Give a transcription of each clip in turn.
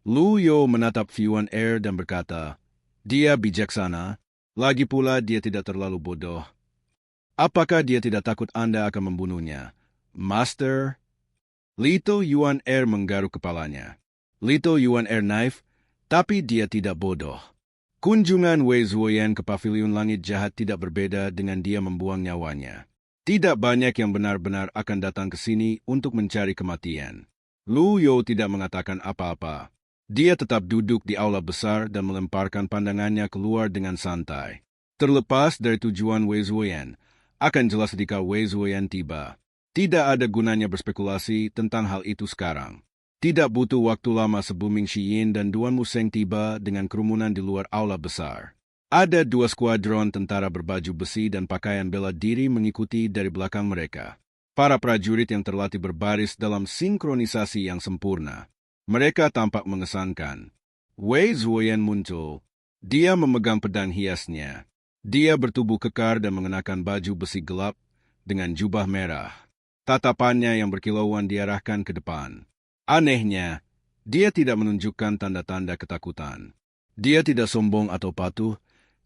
Lu Yo menatap Yuan Er dan berkata, dia bijaksana, lagi pula dia tidak terlalu bodoh. Apakah dia tidak takut Anda akan membunuhnya? Master? Lito Yuan Er menggaruk kepalanya. Lito Yuan Er naif, tapi dia tidak bodoh. Kunjungan Wei Zuoyan ke Paviliun Langit Jahat tidak berbeda dengan dia membuang nyawanya. Tidak banyak yang benar-benar akan datang ke sini untuk mencari kematian. Lu Yo tidak mengatakan apa-apa. Dia tetap duduk di aula besar dan melemparkan pandangannya keluar dengan santai. Terlepas dari tujuan Wei Zuoyan, akan jelas ketika Wei Zuoyan tiba. Tidak ada gunanya berspekulasi tentang hal itu sekarang. Tidak butuh waktu lama sebelum Ming Shiyin dan Duan Museng tiba dengan kerumunan di luar aula besar. Ada 2 skuadron tentara berbaju besi dan pakaian bela diri mengikuti dari belakang mereka. Para prajurit yang terlatih berbaris dalam sinkronisasi yang sempurna. Mereka tampak mengesankan. Wei Zuoyan muncul. Dia memegang pedang hiasnya. Dia bertubuh kekar dan mengenakan baju besi gelap dengan jubah merah. Tatapannya yang berkilauan diarahkan ke depan. Anehnya, dia tidak menunjukkan tanda-tanda ketakutan. Dia tidak sombong atau patuh,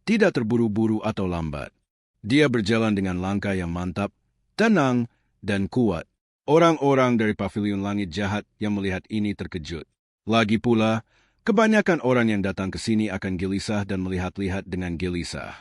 tidak terburu-buru atau lambat. Dia berjalan dengan langkah yang mantap, tenang, dan kuat. Orang-orang dari Paviliun Langit Jahat yang melihat ini terkejut. Lagi pula, kebanyakan orang yang datang ke sini akan gelisah dan melihat-lihat dengan gelisah.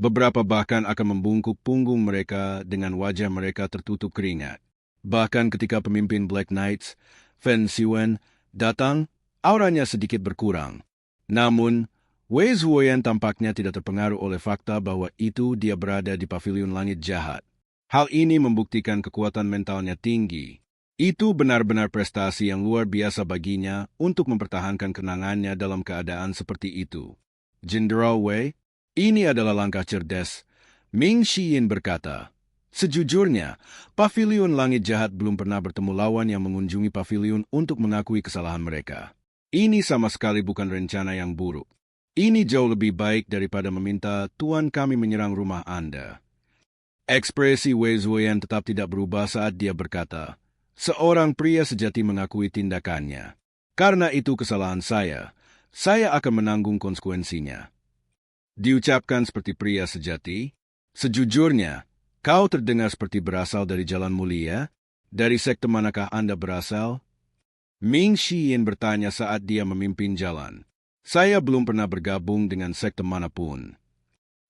Beberapa bahkan akan membungkuk punggung mereka dengan wajah mereka tertutup keringat. Bahkan ketika pemimpin Black Knights, Fen Xiwen, datang, auranya sedikit berkurang. Namun, Wei Zuoyan tampaknya tidak terpengaruh oleh fakta bahwa itu dia berada di Paviliun Langit Jahat. Hal ini membuktikan kekuatan mentalnya tinggi. Itu benar-benar prestasi yang luar biasa baginya untuk mempertahankan kenangannya dalam keadaan seperti itu. Jenderal Wei, ini adalah langkah cerdas, Ming Shiyin berkata. Sejujurnya, Paviliun Langit Jahat belum pernah bertemu lawan yang mengunjungi paviliun untuk mengakui kesalahan mereka. Ini sama sekali bukan rencana yang buruk. Ini jauh lebih baik daripada meminta Tuan kami menyerang rumah Anda. Ekspresi Wei Zuoyan tetap tidak berubah saat dia berkata, seorang pria sejati mengakui tindakannya. Karena itu kesalahan saya akan menanggung konsekuensinya. Diucapkan seperti pria sejati, sejujurnya, kau terdengar seperti berasal dari jalan mulia? Dari sekte manakah Anda berasal? Ming Shiyin bertanya saat dia memimpin jalan. Saya belum pernah bergabung dengan sekte manapun.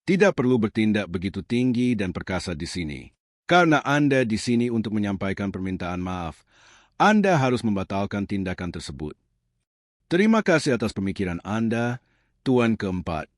Tidak perlu bertindak begitu tinggi dan perkasa di sini. Karena Anda di sini untuk menyampaikan permintaan maaf, Anda harus membatalkan tindakan tersebut. Terima kasih atas pemikiran Anda, Tuan keempat.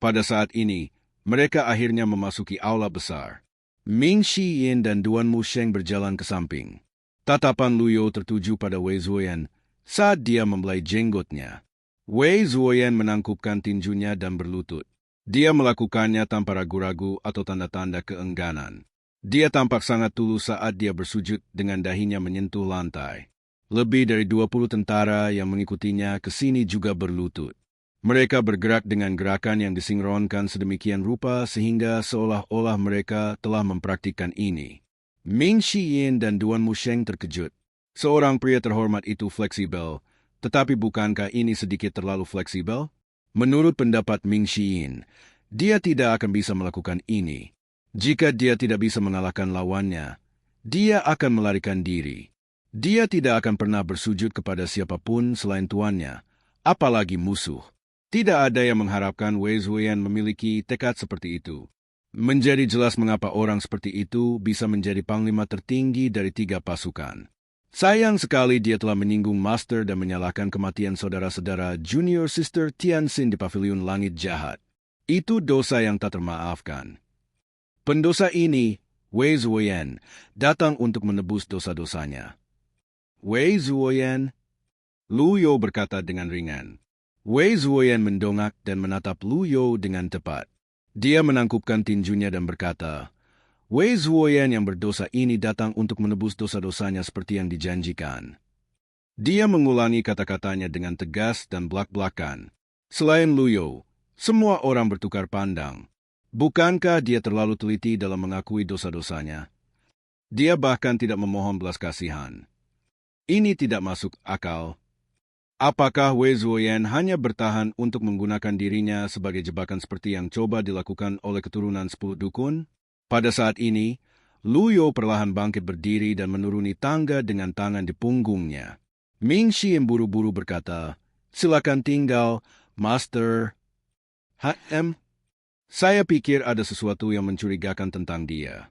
Pada saat ini, mereka akhirnya memasuki aula besar. Ming Shiyin dan Duan Musheng berjalan ke samping. Tatapan Lu Yo tertuju pada Wei Zuoyan saat dia membelai jenggotnya. Wei Zuoyan menangkupkan tinjunya dan berlutut. Dia melakukannya tanpa ragu-ragu atau tanda-tanda keengganan. Dia tampak sangat tulus saat dia bersujud dengan dahinya menyentuh lantai. Lebih dari 20 tentara yang mengikutinya ke sini juga berlutut. Mereka bergerak dengan gerakan yang disinkronkan sedemikian rupa sehingga seolah-olah mereka telah mempraktikkan ini. Ming Shiyin dan Duan Musheng terkejut. Seorang pria terhormat itu fleksibel, tetapi bukankah ini sedikit terlalu fleksibel? Menurut pendapat Ming Shiyin, dia tidak akan bisa melakukan ini. Jika dia tidak bisa mengalahkan lawannya, dia akan melarikan diri. Dia tidak akan pernah bersujud kepada siapapun selain tuannya, apalagi musuh. Tidak ada yang mengharapkan Wei Zuoyan memiliki tekad seperti itu. Menjadi jelas mengapa orang seperti itu bisa menjadi panglima tertinggi dari 3 pasukan. Sayang sekali dia telah menyinggung Master dan menyalahkan kematian saudara-saudara Junior Sister Tianxin di Paviliun Langit Jahat. Itu dosa yang tak termaafkan. Pendosa ini, Wei Zuoyan, datang untuk menebus dosa-dosanya. Wei Zuoyan, Lu Yo berkata dengan ringan. Wei Zuoyan mendongak dan menatap Lu Yo dengan tepat. Dia menangkupkan tinjunya dan berkata, Wei Zuoyan yang berdosa ini datang untuk menebus dosa-dosanya seperti yang dijanjikan. Dia mengulangi kata-katanya dengan tegas dan belak-belakan. Selain Lu Yo, semua orang bertukar pandang. Bukankah dia terlalu teliti dalam mengakui dosa-dosanya? Dia bahkan tidak memohon belas kasihan. Ini tidak masuk akal. Apakah Wei Zuoyan hanya bertahan untuk menggunakan dirinya sebagai jebakan seperti yang coba dilakukan oleh keturunan 10 dukun? Pada saat ini, Lu Yo perlahan bangkit berdiri dan menuruni tangga dengan tangan di punggungnya. Ming Shi yang buru-buru berkata, "Silakan tinggal, Master." Saya pikir ada sesuatu yang mencurigakan tentang dia.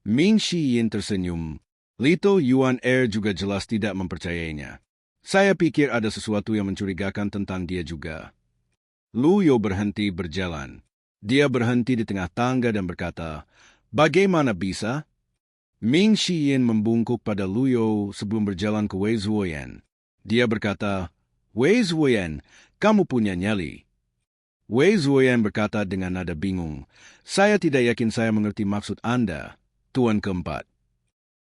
Ming Shi Yin tersenyum. Lito Yuan Er juga jelas tidak mempercayainya. Saya pikir ada sesuatu yang mencurigakan tentang dia juga. Lu Yo berhenti berjalan. Dia berhenti di tengah tangga dan berkata, "Bagaimana bisa?" Ming Shi Yin membungkuk pada Lu Yo sebelum berjalan ke Wei Zuoyan. Dia berkata, "Wei Zuoyan, kamu punya nyali." Wei Zuoyan berkata dengan nada bingung, "Saya tidak yakin saya mengerti maksud Anda, Tuan Keempat."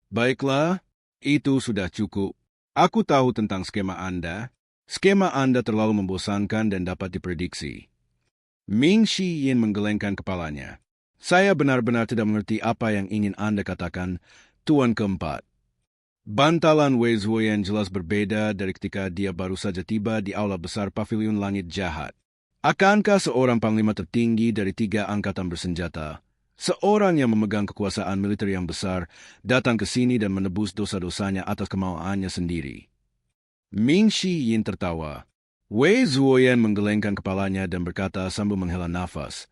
"Baiklah, itu sudah cukup. Aku tahu tentang skema Anda. Skema Anda terlalu membosankan dan dapat diprediksi." Ming Shi Yin menggelengkan kepalanya. "Saya benar-benar tidak mengerti apa yang ingin Anda katakan, Tuan Keempat." Bantalan Wei Zuoyan jelas berbeda dari ketika dia baru saja tiba di aula besar Pavilion Langit Jahat. Akankah seorang panglima tertinggi dari 3 angkatan bersenjata, seorang yang memegang kekuasaan militer yang besar, datang ke sini dan menebus dosa-dosanya atas kemauannya sendiri? Ming Shi Yin tertawa. Wei Zuoyan menggelengkan kepalanya dan berkata sambil menghela nafas,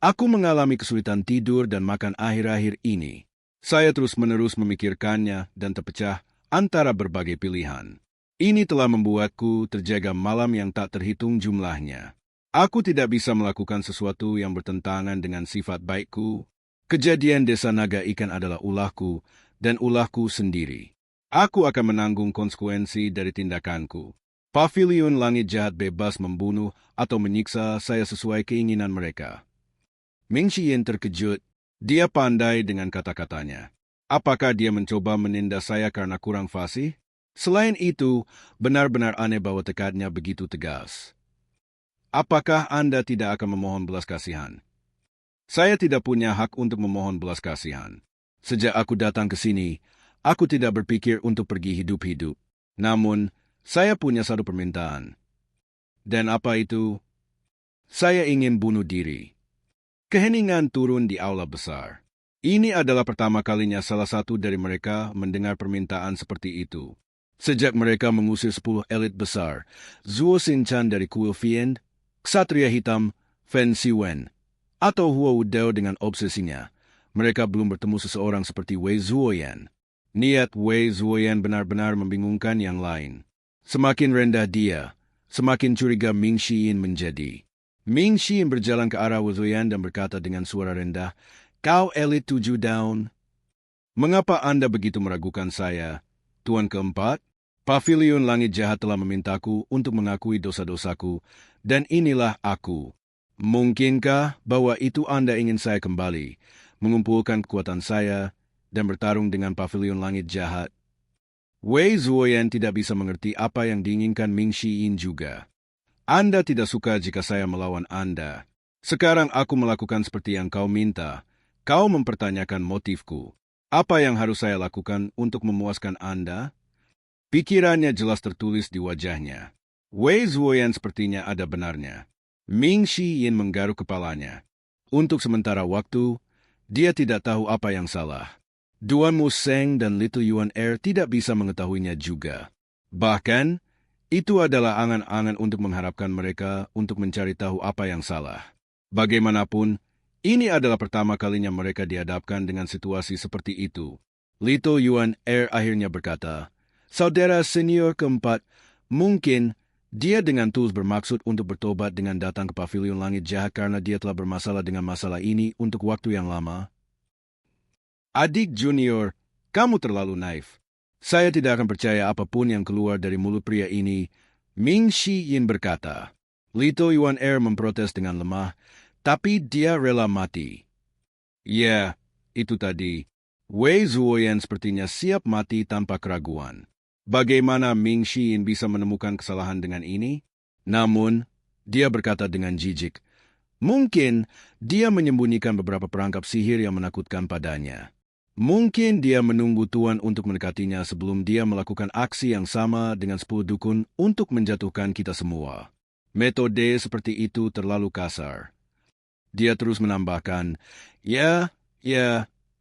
"Aku mengalami kesulitan tidur dan makan akhir-akhir ini. Saya terus-menerus memikirkannya dan terpecah antara berbagai pilihan. Ini telah membuatku terjaga malam yang tak terhitung jumlahnya. Aku tidak bisa melakukan sesuatu yang bertentangan dengan sifat baikku. Kejadian desa naga ikan adalah ulahku dan ulahku sendiri. Aku akan menanggung konsekuensi dari tindakanku. Pavilion Langit Jahat bebas membunuh atau menyiksa saya sesuai keinginan mereka." Ming Shi Yin terkejut. Dia pandai dengan kata-katanya. Apakah dia mencoba menindas saya karena kurang fasih? Selain itu, benar-benar aneh bahwa tekadnya begitu tegas. "Apakah Anda tidak akan memohon belas kasihan?" "Saya tidak punya hak untuk memohon belas kasihan. Sejak aku datang ke sini, aku tidak berpikir untuk pergi hidup-hidup. Namun, saya punya satu permintaan." "Dan apa itu?" "Saya ingin bunuh diri." Keheningan turun di aula besar. Ini adalah pertama kalinya salah satu dari mereka mendengar permintaan seperti itu. Sejak mereka mengusir 10 elit besar, Zuo Xingchan dari Kuil Fiend, Ksatria Hitam, Fen Siwen, atau Huo Wudao dengan obsesinya, mereka belum bertemu seseorang seperti Wei Zuoyan. Niat Wei Zuoyan benar-benar membingungkan yang lain. Semakin rendah dia, semakin curiga Ming Shi Yin menjadi. Ming Shi Yin berjalan ke arah Wei Zuoyan dan berkata dengan suara rendah, "Kau elit 7 daun. Mengapa Anda begitu meragukan saya, Tuan Keempat? Pavilion Langit Jahat telah memintaku untuk mengakui dosa-dosaku, dan inilah aku. Mungkinkah bahwa itu Anda ingin saya kembali, mengumpulkan kekuatan saya, dan bertarung dengan Pavilion Langit Jahat?" Wei Zuoyan tidak bisa mengerti apa yang diinginkan Ming Shi Yin juga. "Anda tidak suka jika saya melawan Anda. Sekarang aku melakukan seperti yang kau minta. Kau mempertanyakan motifku. Apa yang harus saya lakukan untuk memuaskan Anda?" Pikirannya jelas tertulis di wajahnya. Wei Zuoyan sepertinya ada benarnya. Ming Shi Yin menggaruk kepalanya. Untuk sementara waktu, dia tidak tahu apa yang salah. Duan Mu Seng dan Little Yuan Er tidak bisa mengetahuinya juga. Bahkan, itu adalah angan-angan untuk mengharapkan mereka untuk mencari tahu apa yang salah. Bagaimanapun, ini adalah pertama kalinya mereka dihadapkan dengan situasi seperti itu. Little Yuan Er akhirnya berkata, "Saudara senior keempat, mungkin dia dengan tulus bermaksud untuk bertobat dengan datang ke Pavilion Langit Jahat karena dia telah bermasalah dengan masalah ini untuk waktu yang lama." "Adik junior, kamu terlalu naif. Saya tidak akan percaya apapun yang keluar dari mulut pria ini," Ming Shi Yin berkata. Little Yuan Er memprotes dengan lemah, tapi dia rela mati. "Ya, itu tadi. Wei Zuoyan sepertinya siap mati tanpa keraguan. Bagaimana Ming Shi Yin bisa menemukan kesalahan dengan ini?" Namun, dia berkata dengan jijik, "Mungkin dia menyembunyikan beberapa perangkap sihir yang menakutkan padanya. Mungkin dia menunggu Tuan untuk mendekatinya sebelum dia melakukan aksi yang sama dengan 10 dukun untuk menjatuhkan kita semua. Metode seperti itu terlalu kasar. Dia terus menambahkan, ya,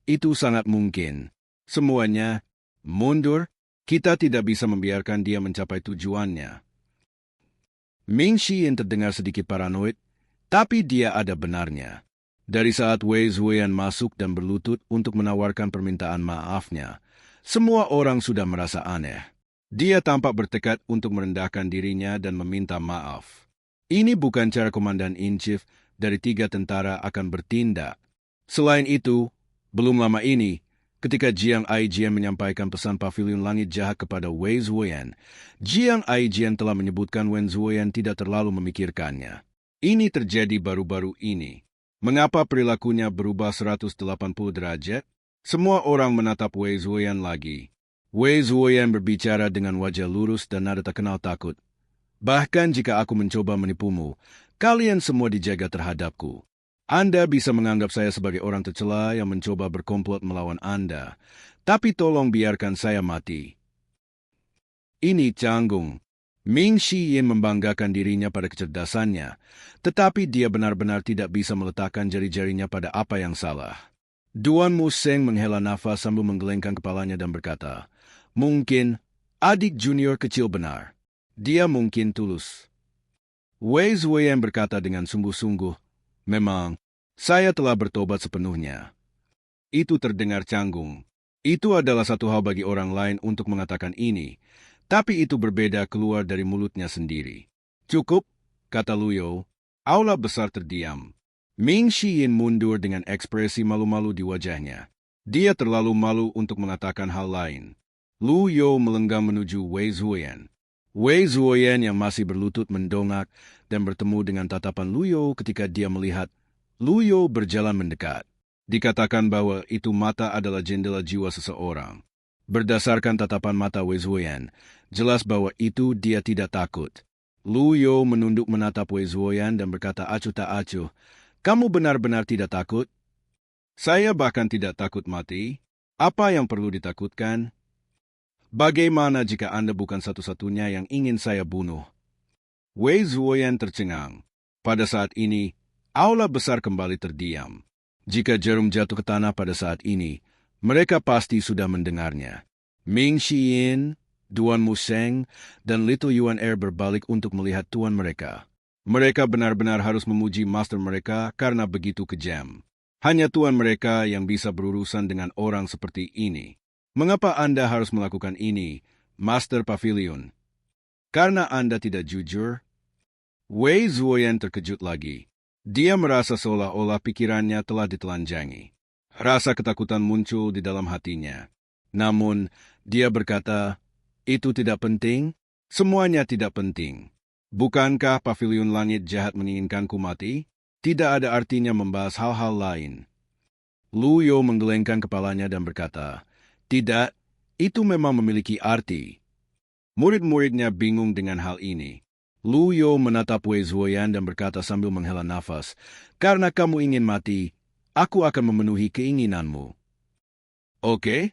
itu sangat mungkin. Semuanya mundur, kita tidak bisa membiarkan dia mencapai tujuannya. Ming Xiyin terdengar sedikit paranoid, tapi dia ada benarnya. Dari saat Wei Zuoyan masuk dan berlutut untuk menawarkan permintaan maafnya, semua orang sudah merasa aneh. Dia tampak bertekad untuk merendahkan dirinya dan meminta maaf. Ini bukan cara Komandan In-Chief dari 3 tentara akan bertindak. Selain itu, belum lama ini, ketika Jiang Aijian menyampaikan pesan Pavilion Langit Jahat kepada Wei Zuoyan, Jiang Aijian telah menyebutkan Wen Zuoyan tidak terlalu memikirkannya. Ini terjadi baru-baru ini. Mengapa perilakunya berubah 180 derajat? Semua orang menatap Wei Zuoyan lagi. Wei Zuoyan berbicara dengan wajah lurus dan nada tak kenal takut. Bahkan jika aku mencoba menipumu, kalian semua dijaga terhadapku. Anda bisa menganggap saya sebagai orang tercela yang mencoba berkomplot melawan Anda, tapi tolong biarkan saya mati. Ini canggung. Ming Xiyin membanggakan dirinya pada kecerdasannya, tetapi dia benar-benar tidak bisa meletakkan jari-jarinya pada apa yang salah. Duan Museng menghela nafas sambil menggelengkan kepalanya dan berkata, mungkin adik junior kecil benar. Dia mungkin tulus. Wei Zuoyan berkata dengan sungguh-sungguh, memang, saya telah bertobat sepenuhnya. Itu terdengar canggung. Itu adalah satu hal bagi orang lain untuk mengatakan ini, tapi itu berbeda keluar dari mulutnya sendiri. Cukup, kata Luyo. Aula besar terdiam. Ming Xiyin mundur dengan ekspresi malu-malu di wajahnya. Dia terlalu malu untuk mengatakan hal lain. Luyo melenggam menuju Wei Zuoyan. Wei Zuoyan yang masih berlutut mendongak dan bertemu dengan tatapan Luyo ketika dia melihat Luyo berjalan mendekat. Dikatakan bahwa itu mata adalah jendela jiwa seseorang. Berdasarkan tatapan mata Wei Zuoyan, jelas bahwa itu dia tidak takut. Luyo menunduk menatap Wei Zuoyan dan berkata acuh tak acuh, kamu benar-benar tidak takut? Saya bahkan tidak takut mati. Apa yang perlu ditakutkan? Bagaimana jika Anda bukan satu-satunya yang ingin saya bunuh? Wei Zuoyan tercengang. Pada saat ini, aula besar kembali terdiam. Jika jarum jatuh ke tanah pada saat ini, mereka pasti sudah mendengarnya. Ming Xiyin, Duan Museng, dan Little Yuan Er berbalik untuk melihat tuan mereka. Mereka benar-benar harus memuji master mereka karena begitu kejam. Hanya tuan mereka yang bisa berurusan dengan orang seperti ini. Mengapa Anda harus melakukan ini, Master Pavilion? Karena Anda tidak jujur? Wei Zuoyan terkejut lagi. Dia merasa seolah-olah pikirannya telah ditelanjangi. Rasa ketakutan muncul di dalam hatinya. Namun, dia berkata, itu tidak penting, semuanya tidak penting. Bukankah Pavilion Langit Jahat menginginkanku mati? Tidak ada artinya membahas hal-hal lain. Luyo menggelengkan kepalanya dan berkata, tidak, itu memang memiliki arti. Murid-muridnya bingung dengan hal ini. Luyo menatap Wei Zuoyan dan berkata sambil menghela nafas, karena kamu ingin mati, aku akan memenuhi keinginanmu. Oke.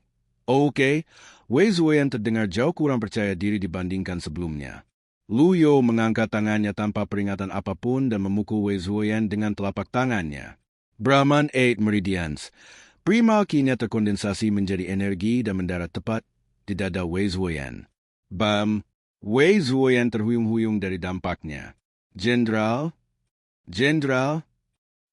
Wei Zuoyan terdengar jauh kurang percaya diri dibandingkan sebelumnya. Luyo mengangkat tangannya tanpa peringatan apapun dan memukul Wei Zuoyan dengan telapak tangannya. Brahman 8 Meridians. Primal Ki-nya terkondensasi menjadi energi dan mendarat tepat di dada Wei Zuoyan. Bam! Wei Zuoyan terhuyung-huyung dari dampaknya. Jenderal!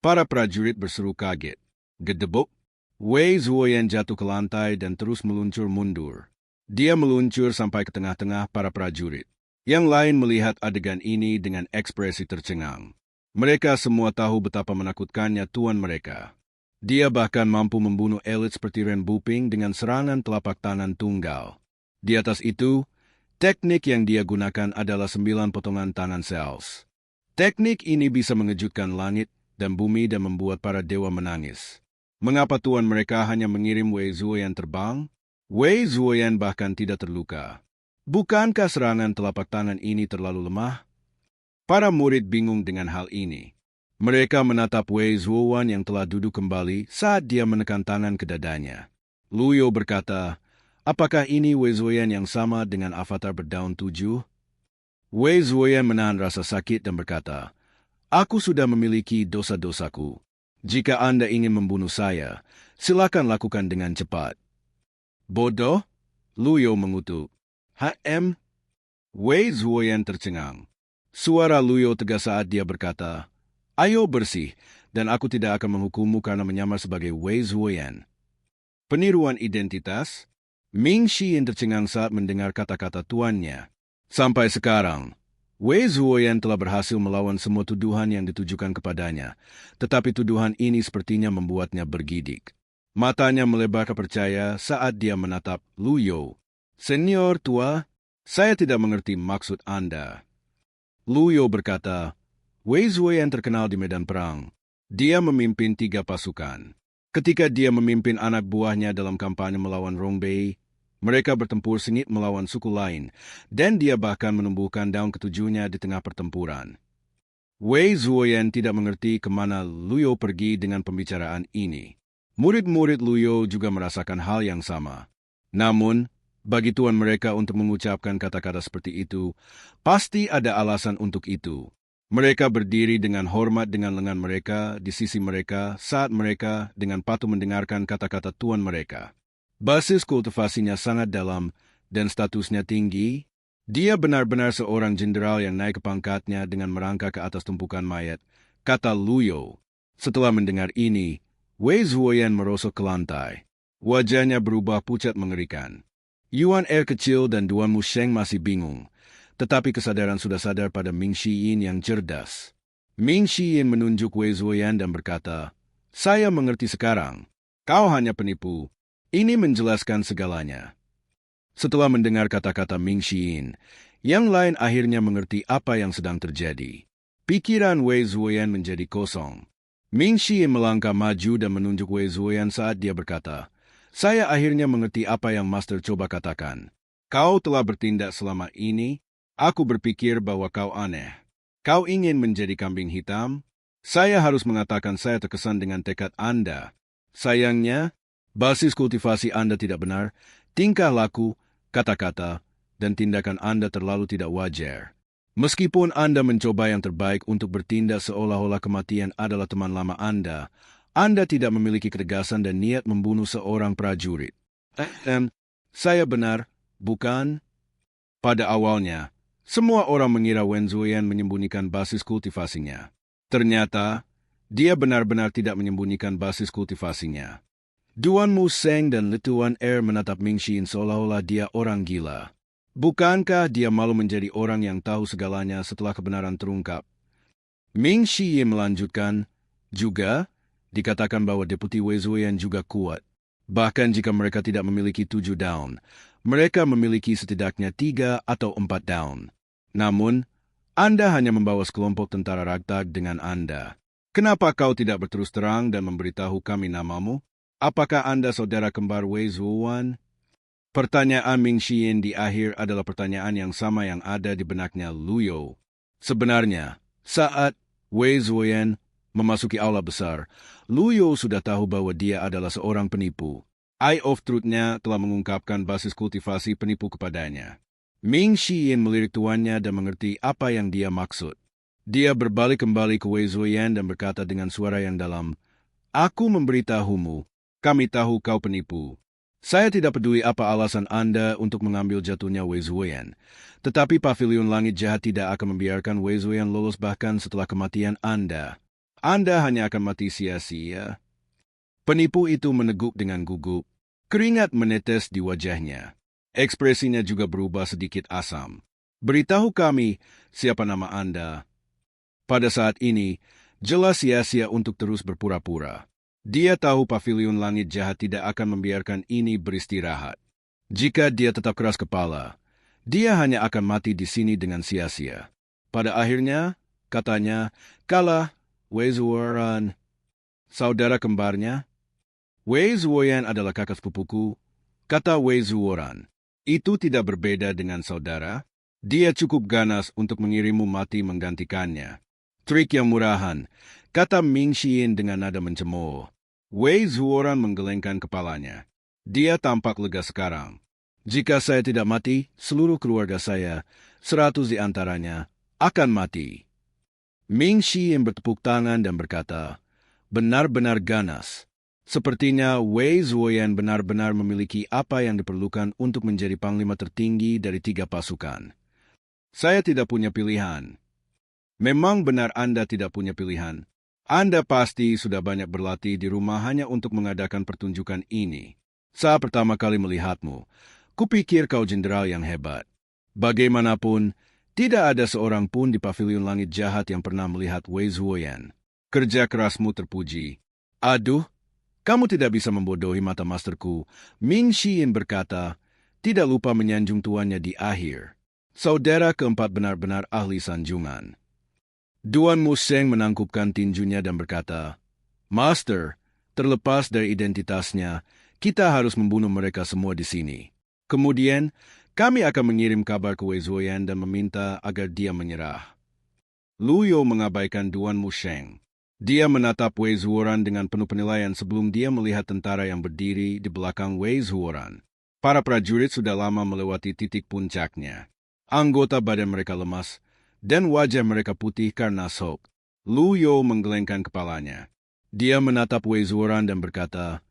Para prajurit berseru kaget. Gedebuk! Wei Zuoyan jatuh ke lantai dan terus meluncur mundur. Dia meluncur sampai ke tengah-tengah para prajurit. Yang lain melihat adegan ini dengan ekspresi tercengang. Mereka semua tahu betapa menakutkannya tuan mereka. Dia bahkan mampu membunuh elit seperti Ren Buping dengan serangan telapak tangan tunggal. Di atas itu, teknik yang dia gunakan adalah 9 potongan tangan cells. Teknik ini bisa mengejutkan langit dan bumi dan membuat para dewa menangis. Mengapa tuan mereka hanya mengirim Wei Zuoyan terbang? Wei Zuoyan bahkan tidak terluka. Bukankah serangan telapak tangan ini terlalu lemah? Para murid bingung dengan hal ini. Mereka menatap Wei Zuoyan yang telah duduk kembali saat dia menekan tangan ke dadanya. Luyo berkata, apakah ini Wei Zuoyan yang sama dengan avatar berdaun 7? Wei Zuoyan menahan rasa sakit dan berkata, aku sudah memiliki dosa-dosaku. Jika Anda ingin membunuh saya, silakan lakukan dengan cepat. Bodoh? Luyo mengutuk. Wei Zuoyan tercengang. Suara Luyo tegas saat dia berkata, ayo bersih, dan aku tidak akan menghukummu karena menyamar sebagai Wei Zuoyan. Peniruan identitas? Ming Xiyin tercengang saat mendengar kata-kata tuannya. Sampai sekarang, Wei Zuoyan telah berhasil melawan semua tuduhan yang ditujukan kepadanya, tetapi tuduhan ini sepertinya membuatnya bergidik. Matanya melebar kepercaya saat dia menatap Luyo. Senior tua, saya tidak mengerti maksud Anda. Luyo berkata, Wei Zuoyan terkenal di medan perang. Dia memimpin 3 pasukan. Ketika dia memimpin anak buahnya dalam kampanye melawan Rongbei, mereka bertempur sengit melawan suku lain, dan dia bahkan menumbuhkan daun ketujuhnya di tengah pertempuran. Wei Zuoyan tidak mengerti kemana Luyo pergi dengan pembicaraan ini. Murid-murid Luyo juga merasakan hal yang sama. Namun, bagi tuan mereka untuk mengucapkan kata-kata seperti itu, pasti ada alasan untuk itu. Mereka berdiri dengan hormat dengan lengan mereka di sisi mereka saat mereka dengan patuh mendengarkan kata-kata tuan mereka. Basis kultivasinya sangat dalam dan statusnya tinggi. Dia benar-benar seorang jenderal yang naik ke pangkatnya dengan merangkak ke atas tumpukan mayat, kata Luyo. Setelah mendengar ini, Wei Zuoyan merosot ke lantai. Wajahnya berubah pucat mengerikan. Yuan Er kecil dan Duan Musheng masih bingung, tetapi kesadaran sudah sadar pada Ming Xiyin yang cerdas. Ming Xiyin menunjuk Wei Zuoyan dan berkata, saya mengerti sekarang. Kau hanya penipu. Ini menjelaskan segalanya. Setelah mendengar kata-kata Ming Xiyin, yang lain akhirnya mengerti apa yang sedang terjadi. Pikiran Wei Zuoyan menjadi kosong. Ming Xiyin melangkah maju dan menunjuk Wei Zuoyan saat dia berkata, saya akhirnya mengerti apa yang Master coba katakan. Kau telah bertindak selama ini. Aku berpikir bahwa kau aneh. Kau ingin menjadi kambing hitam? Saya harus mengatakan saya terkesan dengan tekad Anda. Sayangnya, basis kultivasi Anda tidak benar, tingkah laku, kata-kata, dan tindakan Anda terlalu tidak wajar. Meskipun Anda mencoba yang terbaik untuk bertindak seolah-olah kematian adalah teman lama Anda tidak memiliki ketegasan dan niat membunuh seorang prajurit. Saya benar, bukan? Pada awalnya, semua orang mengira Wen Zuoyan menyembunyikan basis kultivasinya. Ternyata, dia benar-benar tidak menyembunyikan basis kultivasinya. Duan Musheng dan Tuan Er menatap Ming Xiyin seolah-olah dia orang gila. Bukankah dia malu menjadi orang yang tahu segalanya setelah kebenaran terungkap? Ming Xiyin melanjutkan, juga, dikatakan bahwa Deputi Wei Zuoyan juga kuat. Bahkan jika mereka tidak memiliki 7 daun, mereka memiliki setidaknya 3 atau 4 daun. Namun, Anda hanya membawa sekelompok tentara ragtag dengan Anda. Kenapa kau tidak berterus terang dan memberitahu kami namamu? Apakah Anda saudara kembar Wei Zuoyan? Pertanyaan Ming Xiyin di akhir adalah pertanyaan yang sama yang ada di benaknya Luyo. Sebenarnya, saat Wei Zuoyan memasuki aula besar, Luyo sudah tahu bahwa dia adalah seorang penipu. Eye of Truth-nya telah mengungkapkan basis kultivasi penipu kepadanya. Ming Xiyin melirik tuannya dan mengerti apa yang dia maksud. Dia berbalik kembali ke Wei Zuoyan dan berkata dengan suara yang dalam, aku memberitahumu, kami tahu kau penipu. Saya tidak peduli apa alasan Anda untuk mengambil jatuhnya Wei Zuoyan, tetapi Pavilion Langit Jahat tidak akan membiarkan Wei Zuoyan lolos bahkan setelah kematian Anda. Anda hanya akan mati sia-sia. Penipu itu meneguk dengan gugup. Keringat menetes di wajahnya. Ekspresinya juga berubah sedikit asam. Beritahu kami siapa nama Anda. Pada saat ini, jelas sia-sia untuk terus berpura-pura. Dia tahu Pavilion Langit Jahat tidak akan membiarkan ini beristirahat. Jika dia tetap keras kepala, dia hanya akan mati di sini dengan sia-sia. Pada akhirnya, katanya, kalah Wei Zuoyan, saudara kembarnya. Wei Zuoyan adalah kakak sepupuku, kata Wei Zuoyan. Itu tidak berbeda dengan saudara. Dia cukup ganas untuk mengirimmu mati menggantikannya. Trik yang murahan, kata Ming Xiyin dengan nada mencemooh. Wei Zuoyan menggelengkan kepalanya. Dia tampak lega sekarang. Jika saya tidak mati, seluruh keluarga saya, 100 di antaranya, akan mati. Ming Shi yang bertepuk tangan dan berkata, benar-benar ganas. Sepertinya Wei Zuoyan benar-benar memiliki apa yang diperlukan untuk menjadi panglima tertinggi dari 3 pasukan. Saya tidak punya pilihan. Memang benar Anda tidak punya pilihan. Anda pasti sudah banyak berlatih di rumah hanya untuk mengadakan pertunjukan ini. Saat pertama kali melihatmu, kupikir kau jenderal yang hebat. Bagaimanapun, tidak ada seorang pun di pavilion langit jahat yang pernah melihat Wei Zuoyan. Kerja kerasmu terpuji. Aduh, kamu tidak bisa membodohi mata masterku. Ming Xiyin berkata, tidak lupa menyanjung tuannya di akhir. Saudara keempat benar-benar ahli sanjungan. Duan Museng menangkupkan tinjunya dan berkata, Master, terlepas dari identitasnya, kita harus membunuh mereka semua di sini. Kemudian, kami akan mengirim kabar ke Wei Zuoyan dan meminta agar dia menyerah. Lu You mengabaikan Duan Museng. Dia menatap Wei Zuoran dengan penuh penilaian sebelum dia melihat tentara yang berdiri di belakang Wei Zuoran. Para prajurit sudah lama melewati titik puncaknya. Anggota badan mereka lemas, dan wajah mereka putih karena shock. Lu You menggelengkan kepalanya. Dia menatap Wei Zuoran dan berkata,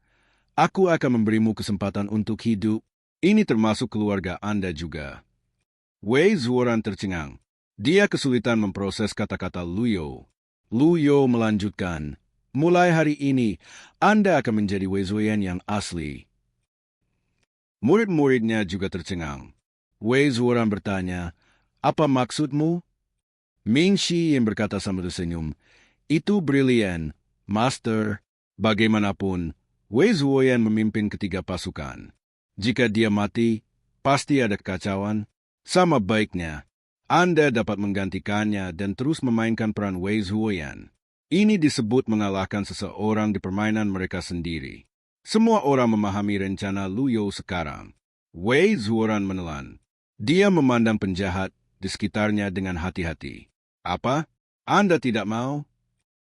Aku akan memberimu kesempatan untuk hidup. Ini termasuk keluarga Anda juga. Wei Zuoran tercengang. Dia kesulitan memproses kata-kata Lu You. Lu You melanjutkan, mulai hari ini, Anda akan menjadi Wei Zuoyan yang asli. Murid-muridnya juga tercengang. Wei Zuoran bertanya, apa maksudmu? Ming Shi yang berkata sambil tersenyum, itu brilian, Master. Bagaimanapun, Wei Zuoyan memimpin ketiga pasukan. Jika dia mati, pasti ada kekacauan. Sama baiknya, Anda dapat menggantikannya dan terus memainkan peran Wei Zuoyan. Ini disebut mengalahkan seseorang di permainan mereka sendiri. Semua orang memahami rencana Lu You sekarang. Wei Zuoran menelan. Dia memandang penjahat di sekitarnya dengan hati-hati. Apa? Anda tidak mau?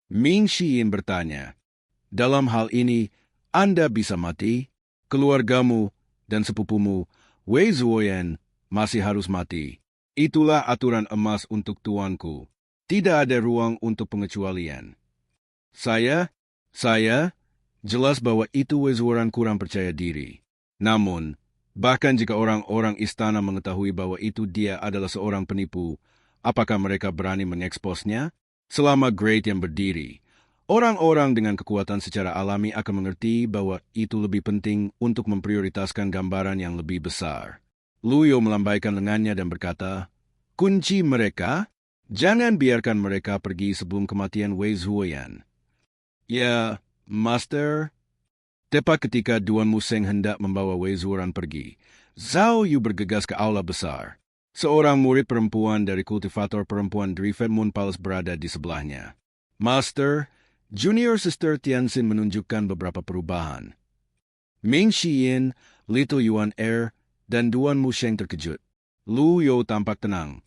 Ming Xiyin bertanya. Dalam hal ini, Anda bisa mati, keluargamu, dan sepupumu, Wei Zuoyan, masih harus mati. Itulah aturan emas untuk tuanku. Tidak ada ruang untuk pengecualian. Saya, jelas bahwa itu Wei Zuoran kurang percaya diri. Namun, bahkan jika orang-orang istana mengetahui bahwa itu dia adalah seorang penipu, apakah mereka berani mengeksposnya? Selama Great yang berdiri, orang-orang dengan kekuatan secara alami akan mengerti bahwa itu lebih penting untuk memprioritaskan gambaran yang lebih besar. Lu You melambaikan lengannya dan berkata, kunci mereka? Jangan biarkan mereka pergi sebelum kematian Wei Zuoyan. Ya, Master. Tepat ketika Duan Museng hendak membawa Wei Zuoran pergi, Zhao Yu bergegas ke aula besar. Seorang murid perempuan dari kultivator perempuan Drifet Moon Palace berada di sebelahnya. Master, Junior Sister Tianxin menunjukkan beberapa perubahan. Ming Xiyin, Little Yuan Er, dan Duan Museng terkejut. Lu You tampak tenang.